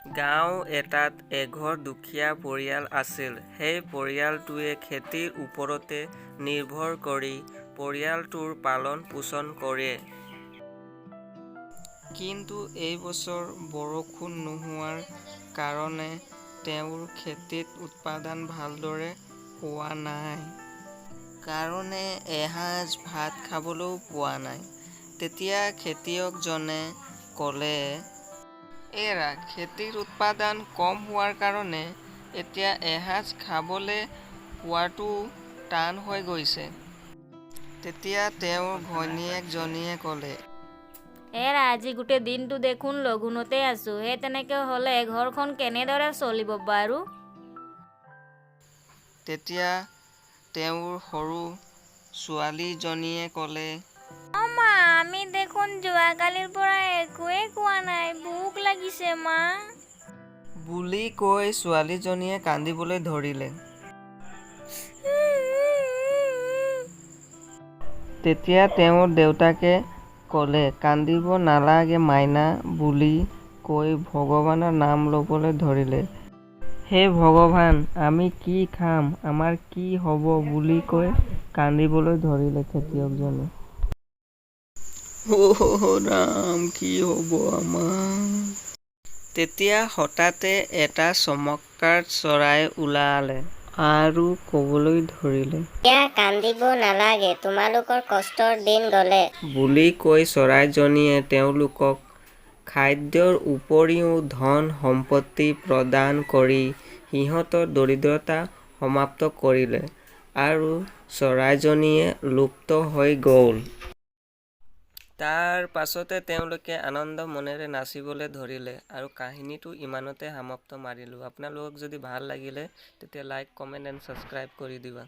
গাঁও এটাত এঘৰ দুখীয়া পৰিয়াল আছিল। সেই পৰিয়ালটোৱে খেতিৰ ওপৰতে নিৰ্ভৰ কৰি পৰিয়ালটোৰ পালন পোষণ কৰে। কিন্তু এই বছৰ বৰষুণ নোহোৱাৰ কাৰণে তেওঁৰ খেতিত উৎপাদন ভালদৰে হোৱা নাই। কাৰণে এসাঁজ ভাত খাবলৈও পোৱা নাই। তেতিয়া খেতিয়কজনে ক'লে, এৰা খেতিৰ উৎপাদন কম হোৱাৰ কাৰণে এতিয়া এসাঁজ খাবলৈ পোৱাটো টান হৈ গৈছে। তেতিয়া তেওঁৰ ঘৈণীয়েকজনীয়ে ক'লে, এৰা আজি গোটেই দিনটো দেখোন লঘোণতে আছোঁ। সেই তেনেকৈ হ'লে ঘৰখন কেনেদৰে চলিব বাৰু? তেতিয়া তেওঁৰ সৰু ছোৱালীজনীয়ে ক'লে, মা আমি দেখোন যোৱাকালিৰ পৰা একোৱেই খোৱা নাই, ভোক লাগিছে মা। বুলি কৈ ছোৱালীজনীয়ে কান্দিবলৈ ধৰিলে। তেতিয়া তেওঁৰ দেউতাকে ক'লে, কান্দিব নালাগে মাইনা বুলি কৈ ভগৱানৰ নাম ল'বলৈ ধৰিলে। হে ভগৱান, আমি কি খাম, আমাৰ কি হ'ব বুলি কৈ কান্দিবলৈ ধৰিলে খেতিয়কজনে। ৰাম কি হ'ব আমাৰ? তেতিয়া হঠাতে এটা চমৎকাৰ চৰাই ওলালে আৰু ক'বলৈ ধৰিলে, এতিয়া কান্দিব নালাগে, তোমালোকৰ কষ্টৰ দিন গ'লে। বুলি কৈ চৰাইজনীয়ে তেওঁলোকক খাদ্যৰ উপৰিও ধন সম্পত্তি প্ৰদান কৰি সিহঁতৰ দৰিদ্ৰতা সমাপ্ত কৰিলে আৰু চৰাইজনীয়ে লুপ্ত হৈ গ'ল। তাৰ পাছতে তেওঁলোকে আনন্দ মনেৰে নাচিবলৈ ধৰিলে আৰু কাহিনীটো ইমানতে সমাপ্ত মাৰিলোঁ। আপোনালোকক যদি ভাল লাগিলে তেতিয়া লাইক, কমেণ্ট এণ্ড ছাবস্ক্ৰাইব কৰি দিবা।